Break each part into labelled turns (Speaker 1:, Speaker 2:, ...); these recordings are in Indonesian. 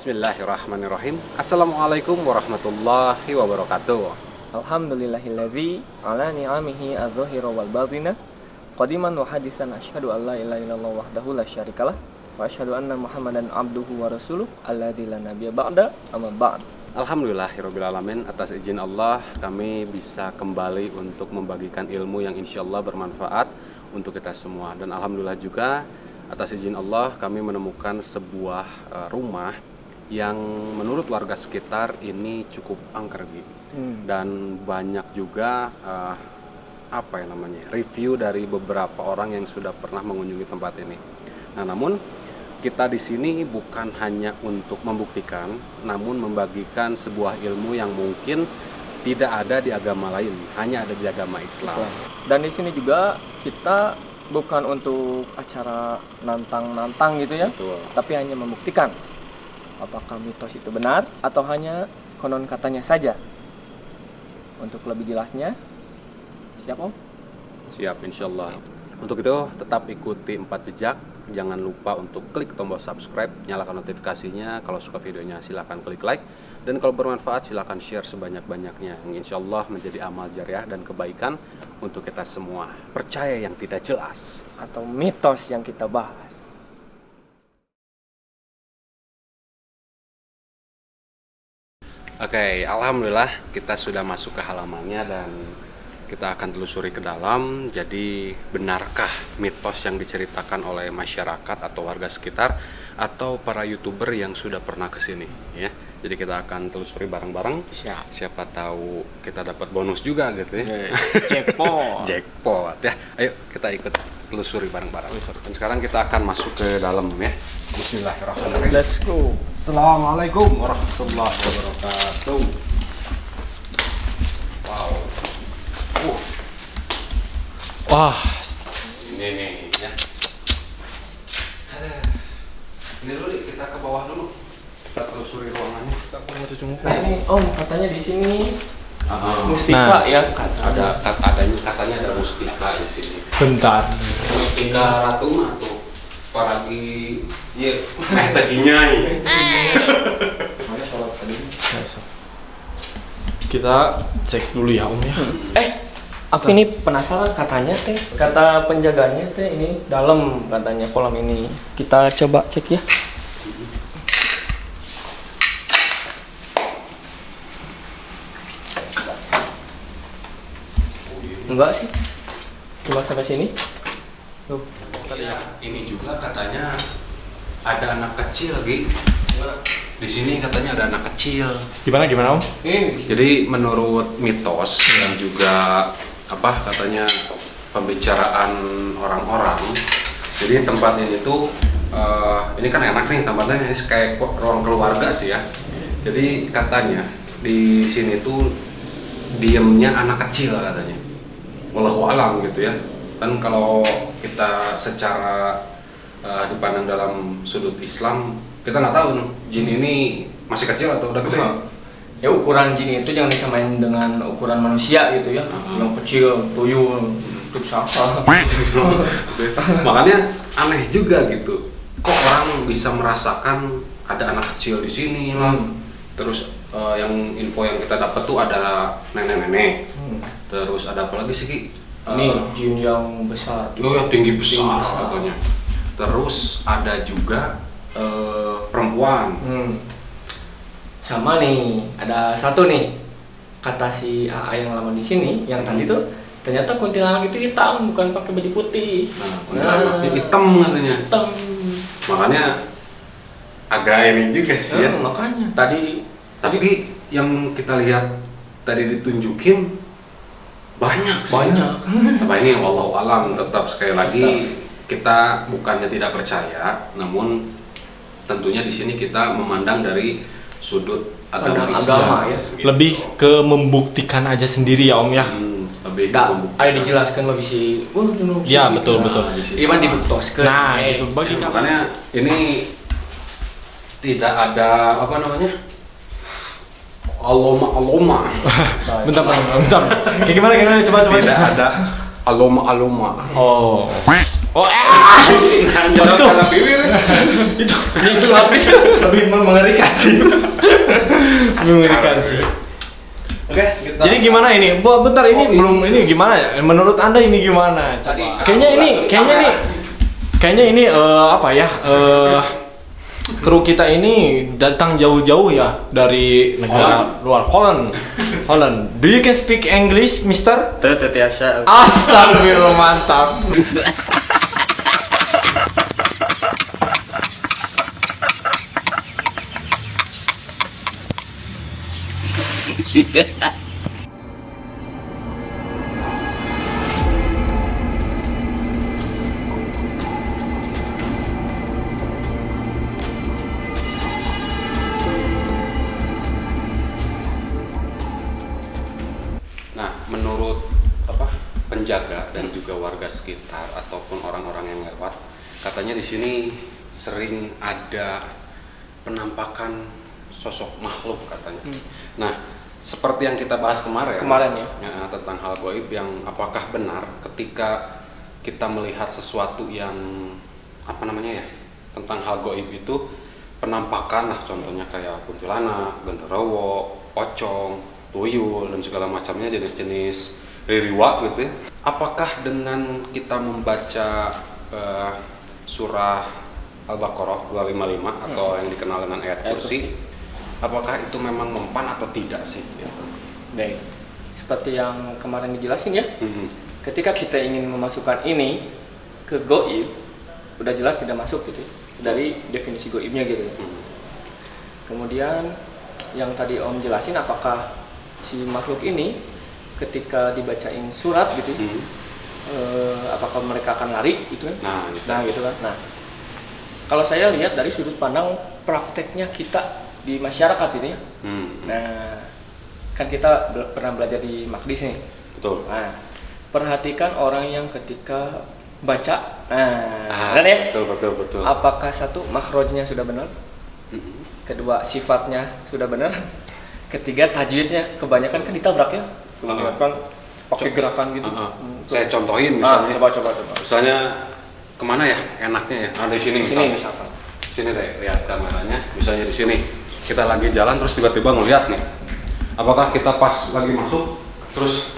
Speaker 1: Bismillahirrahmanirrahim. Assalamualaikum warahmatullahi wabarakatuh.
Speaker 2: Alhamdulillahilladzi ala ni'amihi adh-dhahira wal batina qadiman wa hadisan asyhadu an la ilaha illallah wahdahu la syarikalah wa asyhadu anna Muhammadan abduhu wa rasuluh alladzi la nabiyya ba'da amma ba'd.
Speaker 1: Alhamdulillahirabbil alamin, atas izin Allah kami bisa kembali untuk membagikan ilmu yang insyaallah bermanfaat untuk kita semua. Dan alhamdulillah juga atas izin Allah kami menemukan sebuah rumah yang menurut warga sekitar ini cukup angker gitu. Dan banyak juga review dari beberapa orang yang sudah pernah mengunjungi tempat ini. Nah, namun kita di sini bukan hanya untuk membuktikan, namun membagikan sebuah ilmu yang mungkin tidak ada di agama lain, hanya ada di agama Islam.
Speaker 2: Dan di sini juga kita bukan untuk acara nantang-nantang gitu ya.
Speaker 1: Betul.
Speaker 2: Tapi hanya membuktikan apakah mitos itu benar atau hanya konon katanya saja. Untuk lebih jelasnya, siap Om?
Speaker 1: Siap, insyaallah. Untuk itu tetap ikuti 4 jejak. Jangan lupa untuk klik tombol subscribe, nyalakan notifikasinya. Kalau suka videonya silahkan klik like, dan kalau bermanfaat silahkan share sebanyak-banyaknya. Insya Allah menjadi amal jariah dan kebaikan untuk kita semua. Percaya yang tidak jelas
Speaker 2: Atau mitos yang kita bahas.
Speaker 1: Oke, alhamdulillah kita sudah masuk ke halamannya dan kita akan telusuri ke dalam. Jadi benarkah mitos yang diceritakan oleh masyarakat atau warga sekitar atau para YouTuber yang sudah pernah ke sini ya. Jadi kita akan telusuri bareng-bareng. Siapa tahu kita dapat bonus juga gitu ya.
Speaker 2: Jackpot.
Speaker 1: Jackpot ya. Ayo kita ikut telusuri bareng-bareng. Dan sekarang kita akan masuk ke dalam ya. Bismillahirrahmanirrahim.
Speaker 2: Let's go.
Speaker 1: Assalamualaikum warahmatullahi wabarakatuh. Wow.
Speaker 3: Wah,
Speaker 1: Ini nih ya. Ini dulu kita ke bawah dulu. Kita telusuri ruangannya.
Speaker 2: Nah ini Om, katanya di sini
Speaker 1: Nah,
Speaker 2: mustika ya.
Speaker 1: katanya ada mustika di sini.
Speaker 3: bentar.
Speaker 1: Mustika ratu mah tuh. Paragi iya tadinya.
Speaker 2: Mana sholat tadi?
Speaker 3: Kita cek dulu ya Om ya.
Speaker 2: Aku ini penasaran, katanya teh, kata penjaganya teh ini dalam katanya kolam ini. Kita coba cek ya. Enggak sih, cuma sampai sini. Tuh.
Speaker 1: Ya, ini juga katanya ada anak kecil Gi. Di sini katanya ada anak kecil.
Speaker 3: Gimana Om?
Speaker 2: Ini
Speaker 1: Jadi menurut mitos dan juga katanya pembicaraan orang-orang, jadi tempat ini tuh ini kan enak nih tempatnya, ini kayak ruang keluarga sih ya. Jadi katanya di sini tuh diemnya anak kecil katanya, wallahu alam gitu ya. Dan kalau kita secara dipandang dalam sudut Islam, kita nggak tahu nih, jin ini masih kecil atau udah gede.
Speaker 2: ya ukuran jin itu jangan disamain dengan ukuran manusia gitu ya. Yang kecil, tuyul, raksasa.
Speaker 1: Makanya aneh juga gitu. Kok orang bisa merasakan ada anak kecil di sini lah. Terus yang info yang kita dapat tuh ada nenek-nenek. Terus ada apa lagi sih Ki?
Speaker 2: Ini jin yang besar.
Speaker 1: Oh ya, tinggi besar katanya. Terus ada juga perempuan.
Speaker 2: Sama nih, ada satu nih kata si AA yang lama di sini, yang tadi tuh ternyata kuntilanak itu hitam, bukan pakai baju putih.
Speaker 1: Kuntilanaknya hitam katanya.
Speaker 2: Hitam.
Speaker 1: Makanya agak ini juga sih ya.
Speaker 2: Makanya
Speaker 1: Tapi yang kita lihat tadi ditunjukin banyak sih.
Speaker 2: banyak.
Speaker 1: Tapi ini wallahu alam, tetap sekali lagi kita bukannya tidak percaya, namun tentunya di sini kita memandang dari sudut agama Islam
Speaker 2: ya.
Speaker 1: gitu.
Speaker 3: Lebih ke membuktikan aja sendiri ya Om ya.
Speaker 1: Lebih
Speaker 2: Nah,
Speaker 1: membuktikan.
Speaker 2: ayo dijelaskan lebih sih.
Speaker 3: Ya betul.
Speaker 2: Gimana dibuktikan?
Speaker 3: Nah, itu bagi kamu.
Speaker 1: Makanya ini tidak ada Aloma.
Speaker 3: Bentar. Kayak gimana? Coba.
Speaker 1: Tidak ada aloma.
Speaker 3: Oh. Oh,
Speaker 1: Jangan kalau bibir.
Speaker 3: itu lebih mengerikan sih. Lebih mengerikan sih.
Speaker 1: Oke, kita.
Speaker 3: Jadi gimana ini? Bentar ini belum ini gimana ya? Menurut Anda ini gimana?
Speaker 1: Tadi,
Speaker 3: Kayaknya ini apa ya? Kru kita ini datang jauh-jauh ya dari negara luar Holland. Do you can speak English, Mister?
Speaker 4: Biasa.
Speaker 3: Astagfirullah, mantap.
Speaker 1: Nah, menurut penjaga dan juga warga sekitar ataupun orang-orang yang lewat, katanya di sini sering ada penampakan sosok makhluk katanya. Nah, seperti yang kita bahas kemarin
Speaker 2: ya.
Speaker 1: Tentang hal gaib, yang apakah benar ketika kita melihat sesuatu yang tentang hal gaib itu penampakan, contohnya kayak kuntilanak, genderuwo, pocong, tuyul dan segala macamnya, jenis-jenis ririwa gitu ya. Apakah dengan kita membaca surah Al-Baqarah 255 atau yang dikenal dengan ayat kursi, apakah itu memang mempan atau tidak sih gitu?
Speaker 2: Baik. Seperti yang kemarin dijelasin ya. Ketika kita ingin memasukkan ini ke gaib, udah jelas tidak masuk gitu ya, dari definisi gaibnya gitu ya. Kemudian yang tadi Om jelasin, apakah si makhluk ini ketika dibacain surat gitu apakah mereka akan lari gitu kan? Nah gitu kan. Nah, kalau saya lihat dari sudut pandang prakteknya kita di masyarakat gitu ya. Nah, kan kita pernah belajar di Makdis nih.
Speaker 1: Betul.
Speaker 2: Nah, perhatikan orang yang ketika baca, benar ya?
Speaker 1: Betul.
Speaker 2: Apakah satu, makhrajnya sudah benar? Kedua, sifatnya sudah benar? Ketiga, tajwidnya kebanyakan kan ditabrak ya. Kebanyakan pakai gerakan gitu.
Speaker 1: Saya contohin misalnya.
Speaker 2: Coba.
Speaker 1: Misalnya kemana ya enaknya ya? Di sini
Speaker 2: misalkan.
Speaker 1: Sini deh, lihat kameranya. Misalnya di sini kita lagi jalan terus tiba-tiba ngeliat nih. Apakah kita pas lagi masuk terus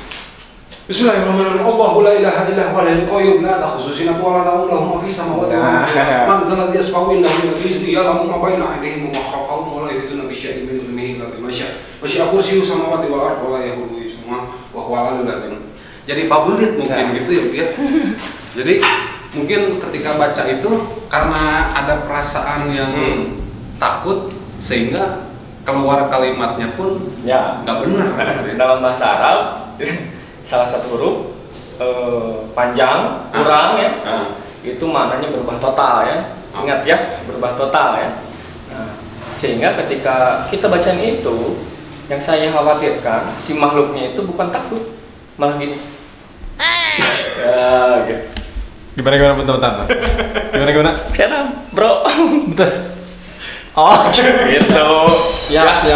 Speaker 1: Bismillahirrahmanirrahim. Allahu la ilaha illa huwal hayyul qayyum la ta'khudhuhu sinatun wa la nawm lahu ma fis samawati wa ma fil ardi. Man zal ladzi yashfa'u indahu bi idhnihi ya'lamu ma bayna aydihim wa ma khalfahum wa la yuhituna bi syai'in min ilmihi illa bima syaa'. Wa syi'a kursiyyuhu samawati wal ardi wa la yahuduhu hifdhuhuma wa huwal 'aliyyul 'azim. Jadi pabulit mungkin gitu ya. Jadi mungkin ketika baca itu karena ada perasaan yang takut sehingga keluar kalimatnya pun nggak benar.
Speaker 2: Dalam bahasa Arab salah satu huruf panjang kurang ya, itu maknanya berubah total ya. Ingat ya, berubah total ya. Nah, sehingga ketika kita bacaan itu, yang saya khawatirkan si makhluknya itu bukan takut, malah gini. Gitu.
Speaker 3: Gimana bentar. Gimana?
Speaker 2: Kenapa, bro?
Speaker 3: Bentar. Oh,
Speaker 2: gitu.
Speaker 3: Siap.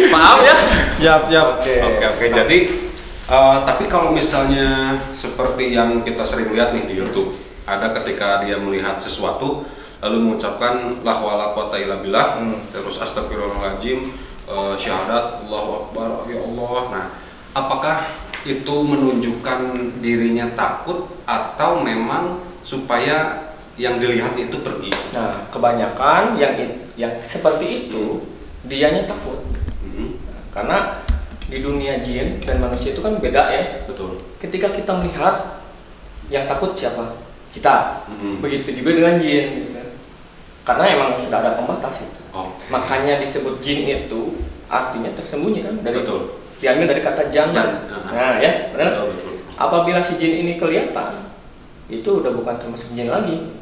Speaker 2: Maaf ya.
Speaker 3: Siap.
Speaker 1: Oke. Jadi tapi kalau misalnya seperti yang kita sering lihat nih di YouTube, ada ketika dia melihat sesuatu lalu mengucapkan la wala quwata illa billah, terus astagfirullahaladzim, syahadat Allahu akbar ya Allah. Nah, apakah itu menunjukkan dirinya takut atau memang supaya yang dilihat itu pergi?
Speaker 2: Nah, kebanyakan yang seperti itu dianya takut. Karena di dunia jin dan manusia itu kan beda ya.
Speaker 1: Betul.
Speaker 2: Ketika kita melihat, yang takut siapa? Kita. Begitu juga dengan jin gitu. Karena emang sudah ada pembatas itu. Makanya disebut jin itu artinya tersembunyi kan, dari
Speaker 1: Betul.
Speaker 2: diambil dari kata jangan. Nah ya, benar.
Speaker 1: Betul.
Speaker 2: Apabila si jin ini kelihatan, itu udah bukan termasuk jin lagi.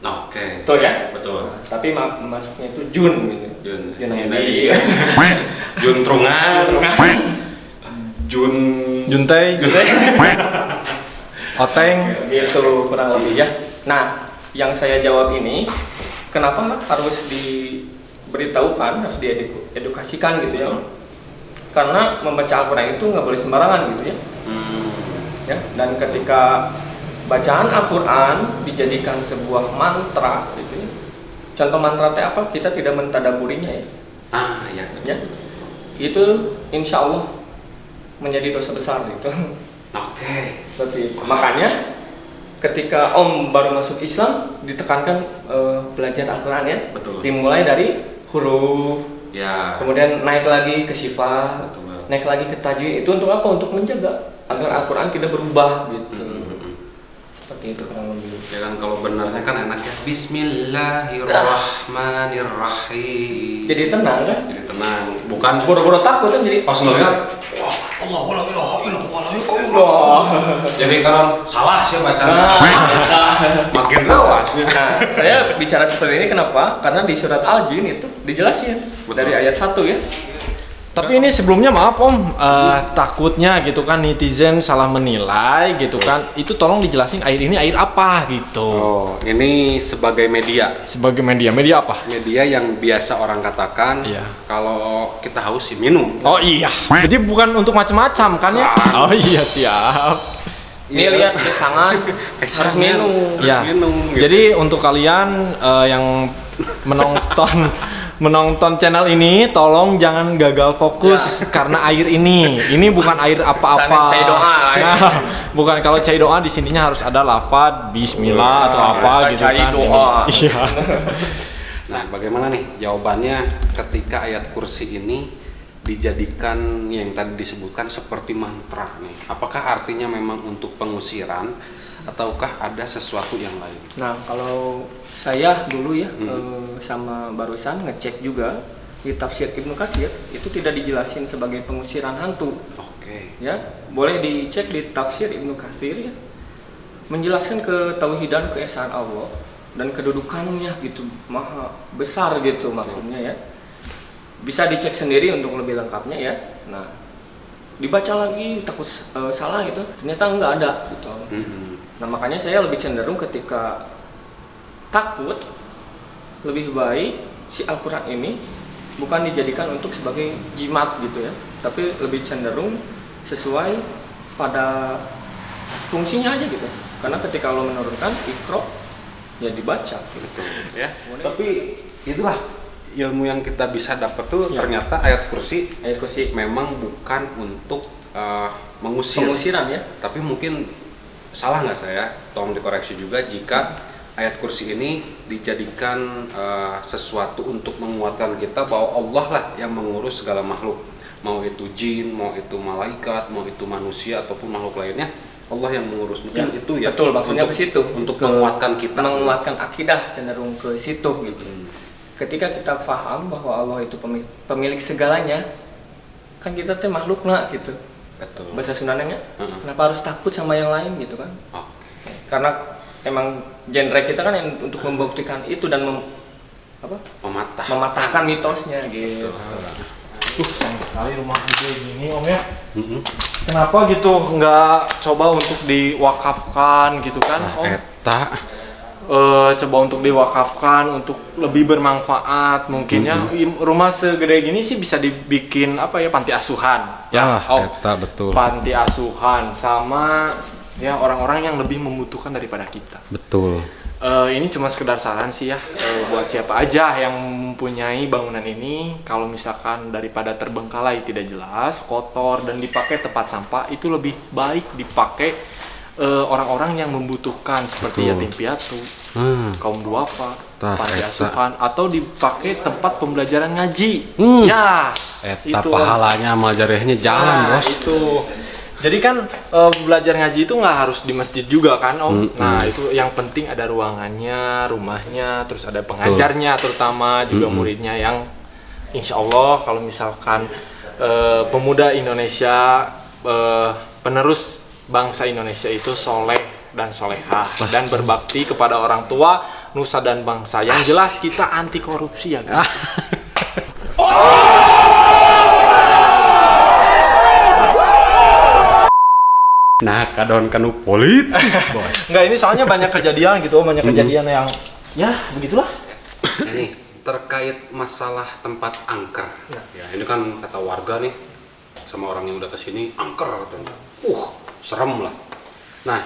Speaker 1: Oke.
Speaker 2: Betul ya?
Speaker 1: Betul.
Speaker 2: Nah, tapi masuknya itu jun gitu. Jun Hedi.
Speaker 1: Jun Trungan.
Speaker 3: Juntai. Oteng.
Speaker 2: Gitu kurang lebih ya. Nah, yang saya jawab ini, kenapa harus diberitahukan, harus diedukasikan gitu ya? Karena membaca Al-Quran itu nggak boleh sembarangan gitu ya. ya. Dan ketika bacaan Al-Quran dijadikan sebuah mantra gitu ya. Contoh mantra teh apa? Kita tidak mentadaburinya ya.
Speaker 1: Ya.
Speaker 2: Ya. Itu insya Allah menjadi dosa besar gitu.
Speaker 1: Oke.
Speaker 2: Seperti itu. Makanya ketika Om baru masuk Islam ditekankan belajar Al-Quran ya.
Speaker 1: Betul.
Speaker 2: Dimulai dari huruf,
Speaker 1: Ya.
Speaker 2: kemudian naik lagi ke sifat,
Speaker 1: Betul.
Speaker 2: naik lagi ke tajwid. Itu untuk apa? Untuk menjaga agar Al-Quran tidak berubah gitu. Seperti itu kurang lebih.
Speaker 1: Ya kan kalau benarnya kan enak ya. Bismillahirrahmanirrahim.
Speaker 2: Jadi tenang kan?
Speaker 1: Jadi tenang. Bukan
Speaker 2: Pura-pura takut kan jadi.
Speaker 1: pas ngeliat wah Allah wala ilaha illallah.
Speaker 2: Wah.
Speaker 1: Jadi kan salah sih bacaan.
Speaker 2: Nah,
Speaker 1: Makin awasnya.
Speaker 2: nah, saya bicara seperti ini kenapa? Karena di surat Al-Jin itu dijelasin
Speaker 1: Betul.
Speaker 2: dari ayat 1 ya.
Speaker 3: Tapi ini sebelumnya maaf Om, takutnya gitu kan netizen salah menilai gitu kan. Itu tolong dijelasin air ini air apa gitu.
Speaker 1: Oh, ini sebagai media.
Speaker 3: Sebagai media apa?
Speaker 1: Media yang biasa orang katakan
Speaker 3: Iya.
Speaker 1: kalau kita haus sih minum.
Speaker 3: Oh iya. Jadi bukan untuk macam-macam kan ya? Oh iya siap.
Speaker 2: Ini lihat kesangan harus minum.
Speaker 3: Ya.
Speaker 1: Minum, gitu.
Speaker 3: Jadi untuk kalian yang menonton channel ini, tolong jangan gagal fokus karena air ini. Ini bukan air apa-apa.
Speaker 2: Misalnya cai doa,
Speaker 3: Nah, bukan kalau cai doa di sininya harus ada lafaz Bismillah atau apa gitu
Speaker 2: cai
Speaker 3: kan.
Speaker 2: doa.
Speaker 3: Iya.
Speaker 1: Nah, bagaimana nih jawabannya ketika ayat kursi ini dijadikan yang tadi disebutkan seperti mantra nih? Apakah artinya memang untuk pengusiran ataukah ada sesuatu yang lain?
Speaker 2: Nah, kalau saya dulu ya sama barusan ngecek juga di tafsir Ibnu Katsir itu tidak dijelasin sebagai pengusiran hantu.
Speaker 1: Oke.
Speaker 2: Ya, boleh dicek di tafsir Ibnu Katsir ya. Menjelaskan ketauhidan keesaan Allah dan kedudukannya gitu maha besar gitu maksudnya ya. Bisa dicek sendiri untuk lebih lengkapnya ya. Nah, dibaca lagi takut salah gitu. Ternyata nggak ada gitu. Nah, makanya saya lebih cenderung ketika takut lebih baik si Al-Quran ini bukan dijadikan untuk sebagai jimat gitu ya, tapi lebih cenderung sesuai pada fungsinya aja gitu. Karena ketika Allah menurunkan Iqra ya dibaca gitu.
Speaker 1: Ya. Tapi itulah ilmu yang kita bisa dapat tuh
Speaker 2: Ya.
Speaker 1: ternyata ayat kursi
Speaker 2: Ayat kursi
Speaker 1: memang bukan untuk mengusir,
Speaker 2: pengusiran ya.
Speaker 1: tapi mungkin salah nggak saya? Tolong dikoreksi juga jika ayat kursi ini dijadikan sesuatu untuk menguatkan kita bahwa Allah lah yang mengurus segala makhluk, mau itu jin, mau itu malaikat, mau itu manusia ataupun makhluk lainnya, Allah yang mengurus. Mungkin itu ya.
Speaker 2: Betul, maksudnya
Speaker 1: untuk,
Speaker 2: ke situ.
Speaker 1: untuk menguatkan kita,
Speaker 2: menguatkan akidah cenderung ke situ gitu. Ketika kita paham bahwa Allah itu pemilik segalanya, kan kita teh makhluk nak gitu.
Speaker 1: Betul.
Speaker 2: Bahasa Sundanya, kenapa harus takut sama yang lain gitu kan?
Speaker 1: Oke.
Speaker 2: Karena emang genre kita kan yang untuk membuktikan itu dan mematahkan mitosnya gitu.
Speaker 3: Sayang sekali rumah gede gini Om ya. Kenapa gitu nggak coba untuk diwakafkan gitu kan Om?
Speaker 1: Eta
Speaker 3: Coba untuk diwakafkan untuk lebih bermanfaat mungkin ya. Rumah segede gini sih bisa dibikin apa ya, panti asuhan ya.
Speaker 1: eta betul.
Speaker 3: Panti asuhan sama ya orang-orang yang lebih membutuhkan daripada kita.
Speaker 1: Betul.
Speaker 3: Ini cuma sekedar saran sih ya, buat siapa aja yang mempunyai bangunan ini, kalau misalkan daripada terbengkalai tidak jelas, kotor dan dipakai tempat sampah, itu lebih baik dipakai orang-orang yang membutuhkan seperti yatim piatu, kaum duafa, panti asuhan, atau dipakai tempat pembelajaran ngaji. Ya,
Speaker 1: Eta
Speaker 3: itu
Speaker 1: pahalanya amal jarehnya jalan, Bos.
Speaker 3: Itu. Jadi kan belajar ngaji itu nggak harus di masjid juga kan Om. Nah itu yang penting ada ruangannya, rumahnya, terus ada pengajarnya terutama juga muridnya yang insya Allah kalau misalkan pemuda Indonesia, penerus bangsa Indonesia itu soleh dan solehah dan berbakti kepada orang tua, nusa dan bangsa. Yang jelas kita anti korupsi ya guys.
Speaker 1: Nah, kadon kanu politik, Bos.
Speaker 3: Enggak, ini soalnya banyak kejadian gitu, banyak kejadian yang ya begitulah.
Speaker 1: Ini terkait masalah tempat angker. Ya, ini kan kata warga nih sama orang yang udah kesini angker katanya. Serem lah. Nah,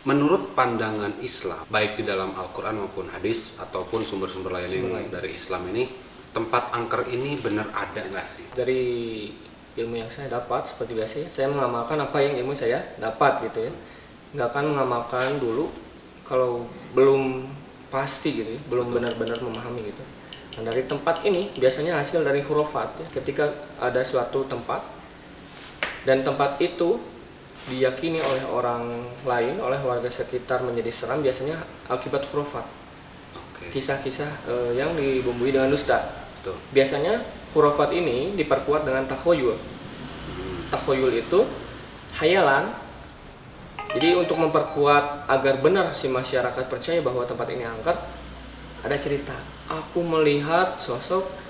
Speaker 1: menurut pandangan Islam, baik di dalam Al-Quran maupun hadis ataupun sumber-sumber lain yang dari Islam ini, tempat angker ini benar ada nggak sih?
Speaker 2: Dari ilmu yang saya dapat seperti biasa ya, saya mengamalkan apa yang ilmu saya dapat gitu ya, nggak akan mengamalkan dulu kalau belum pasti gitu ya, belum benar-benar memahami gitu. Nah, dari tempat ini biasanya hasil dari hurufat ya, ketika ada suatu tempat dan tempat itu diyakini oleh orang lain, oleh warga sekitar menjadi seram, biasanya akibat hurufat.
Speaker 1: Oke.
Speaker 2: Kisah-kisah yang dibumbui dengan dusta.
Speaker 1: Betul.
Speaker 2: Biasanya hurufat ini diperkuat dengan takhoyul. Takhoyul itu hayalan. Jadi untuk memperkuat agar benar si masyarakat percaya bahwa tempat ini angker, ada cerita. Aku melihat sosok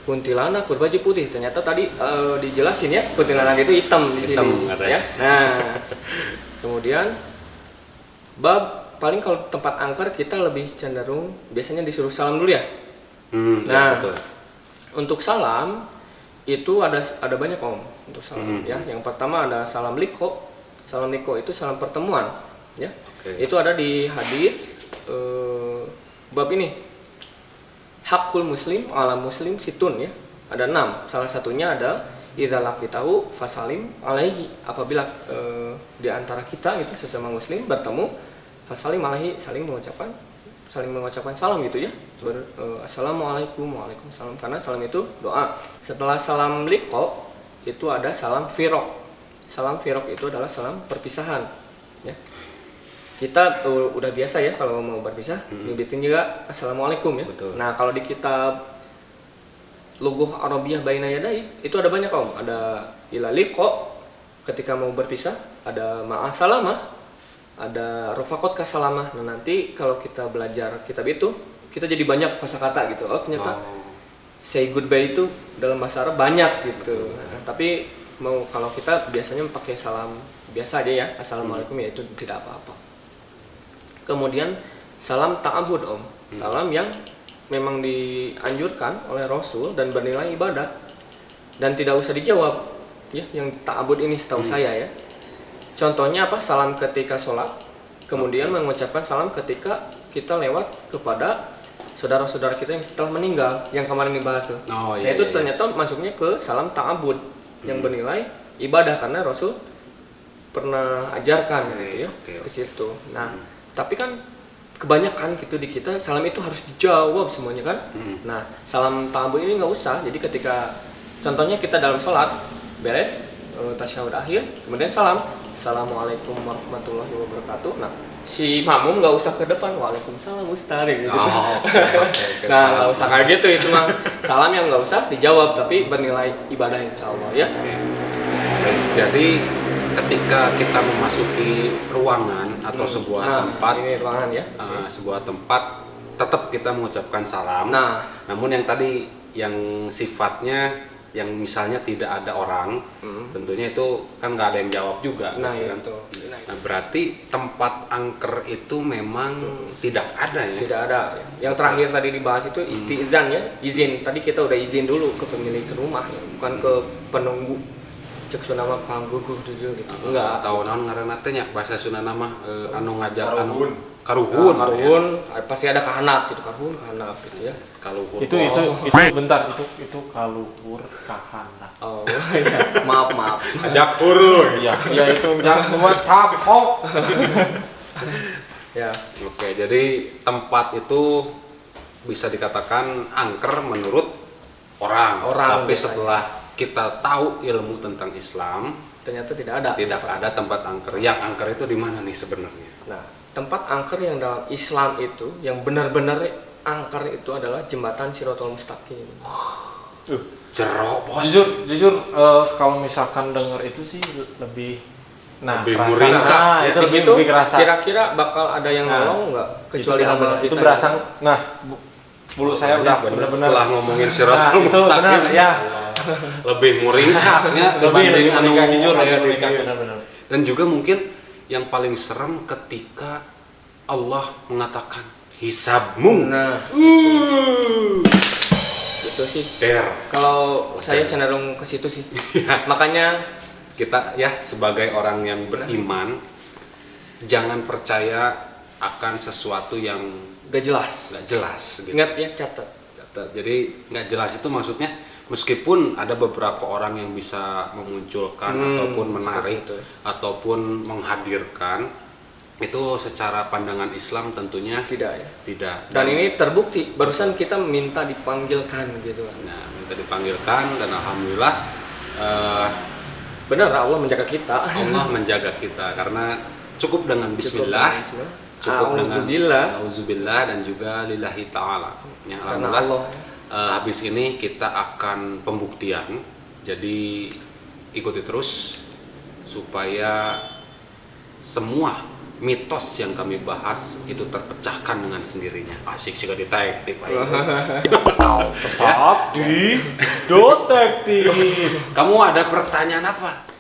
Speaker 2: kuntilanak berbaju putih. Ternyata tadi dijelasin ya, kuntilanak itu hitam di
Speaker 1: Hitam,
Speaker 2: sini.
Speaker 1: katanya.
Speaker 2: Ya. Nah, kemudian bab paling kalau tempat angker kita lebih cenderung biasanya disuruh salam dulu ya.
Speaker 1: Ya, betul.
Speaker 2: Untuk salam itu ada banyak om untuk salam ya. Yang pertama ada salam liko. Salam liko itu salam pertemuan ya.
Speaker 1: Oke.
Speaker 2: Itu ada di hadis bab ini. Hakul muslim ala muslim situn ya. Ada 6. Salah satunya ada idza laqitahu fasalim alaihi. Apabila di antara kita gitu sesama muslim bertemu, fasalim alaihi, saling mengucapkan salam gitu ya. Assalamualaikum, waalaikumsalam, karena salam itu doa. Setelah salam liqa itu ada salam firaq. Salam firaq itu adalah salam perpisahan ya. Kita udah biasa ya kalau mau berpisah nyebutin juga assalamualaikum ya.
Speaker 1: Betul.
Speaker 2: Nah, kalau di kitab Lughuh Arabiyah Baina Yadai itu ada banyak om. Ada ila liqa ketika mau berpisah, ada ma'asalamah, ada rofakot kasalamah. Nah, nanti kalau kita belajar kitab itu kita jadi banyak kosakata gitu. Oh, ternyata say goodbye itu dalam bahasa Arab banyak gitu. Nah, tapi kalau kita biasanya pakai salam biasa aja ya, assalamualaikum ya, itu tidak apa-apa. Kemudian salam ta'abud om, salam yang memang dianjurkan oleh Rasul dan bernilai ibadah dan tidak usah dijawab ya, yang ta'abud ini setahu saya ya. Contohnya apa? Salam ketika sholat, kemudian mengucapkan salam ketika kita lewat kepada saudara-saudara kita yang telah meninggal, yang kemarin dibahas tuh.
Speaker 1: Oh,
Speaker 2: nah, itu ternyata masuknya ke salam ta'abud yang bernilai ibadah karena Rasul pernah ajarkan gitu ya ke situ. Nah, tapi kan kebanyakan gitu di kita salam itu harus dijawab semuanya kan. Nah, salam ta'abud ini nggak usah. Jadi ketika contohnya kita dalam sholat beres tasyahud akhir, kemudian salam, assalamualaikum warahmatullahi wabarakatuh. Nah, si makmum nggak usah ke depan, waalaikumsalam ustaz gitu.
Speaker 1: Okay.
Speaker 2: Nah, nggak usah kayak gitu, itu mah salam yang nggak usah dijawab tapi bernilai ibadah insya Allah ya.
Speaker 1: Jadi ketika kita memasuki ruangan atau sebuah tempat,
Speaker 2: ini ruangan ya.
Speaker 1: Sebuah tempat tetap kita mengucapkan salam.
Speaker 2: Nah,
Speaker 1: namun yang tadi yang sifatnya yang misalnya tidak ada orang, tentunya itu kan nggak ada yang jawab juga.
Speaker 2: Nah,
Speaker 1: gitu kan?
Speaker 2: itu.
Speaker 1: Nah, berarti tempat angker itu memang tidak ada ya?
Speaker 2: Tidak ada. Yang terakhir tadi dibahas itu istizan ya, izin. Tadi kita udah izin dulu ke pemilik rumah ya, bukan ke penunggu. Cek sunama pangguguh gitu. Enggak.
Speaker 1: Tahu naon ngaranna teh nya bahasa Sunda nama anu ngajar
Speaker 4: Karuhun.
Speaker 1: Karuhun.
Speaker 2: Karuhun, pasti ada kahanap gitu, karuhun kahanap gitu ya.
Speaker 1: Kaluhur.
Speaker 3: Itu bentar, itu kaluhur kahana.
Speaker 2: Oh iya, maaf.
Speaker 1: ajak hurun.
Speaker 3: Iya, itu yang buat tapok.
Speaker 2: Ya.
Speaker 1: Oke, jadi tempat itu bisa dikatakan angker menurut orang. Tapi
Speaker 2: biasanya.
Speaker 1: setelah kita tahu ilmu tentang Islam,
Speaker 2: Ternyata tidak ada.
Speaker 1: tidak ada tempat angker. Yang angker itu di mana nih sebenarnya?
Speaker 2: Nah, tempat angker yang dalam Islam itu, yang benar-benar angker itu adalah jembatan Shirathul Mustaqim.
Speaker 1: Jerok bos.
Speaker 3: Jujur kalau misalkan denger itu sih lebih
Speaker 1: Lebih
Speaker 3: kerasa.
Speaker 1: meringkak.
Speaker 3: Itu
Speaker 2: Di situ
Speaker 3: lebih kerasa.
Speaker 2: kira-kira bakal ada yang nolong nggak? Kecuali hamba kita.
Speaker 3: itu berasa. Nah, bulu saya udah
Speaker 1: bener.
Speaker 3: benar-benar
Speaker 1: Setelah ngomongin Shirathul
Speaker 3: itu
Speaker 1: Mustaqim,
Speaker 3: benar ya.
Speaker 1: lebih meringkaknya
Speaker 3: Lebih meringkak jujur, lebih
Speaker 1: iya.
Speaker 3: meringkak benar-benar.
Speaker 1: Dan juga mungkin yang paling serem ketika Allah mengatakan hisabmu.
Speaker 2: Nah, itu sih. Kalau saya cenderung ke situ sih. Makanya
Speaker 1: Kita ya sebagai orang yang beriman jangan percaya akan sesuatu yang
Speaker 2: Gak jelas.
Speaker 1: nggak jelas gitu.
Speaker 2: Ingat ya, catat.
Speaker 1: Jadi nggak jelas itu maksudnya meskipun ada beberapa orang yang bisa memunculkan ataupun menarik
Speaker 2: seperti itu.
Speaker 1: ataupun menghadirkan, itu secara pandangan Islam tentunya
Speaker 2: Tidak ya.
Speaker 1: tidak.
Speaker 2: Dan ini terbukti, barusan kita minta dipanggilkan gitu kan.
Speaker 1: Nah, minta dipanggilkan dan alhamdulillah
Speaker 2: Benar, Allah menjaga kita.
Speaker 1: Allah menjaga kita karena cukup dengan Bismillah, cukup dengan
Speaker 2: Alhamdulillah.
Speaker 1: Auzubillah dan juga lillahi ta'ala. Ya,
Speaker 2: Karena
Speaker 1: alhamdulillah.
Speaker 2: Allah.
Speaker 1: Habis ini kita akan pembuktian, jadi ikuti terus supaya semua mitos yang kami bahas itu terpecahkan dengan sendirinya. Asik juga detektif.
Speaker 3: Tetap di detektif.
Speaker 1: Kamu ada pertanyaan apa?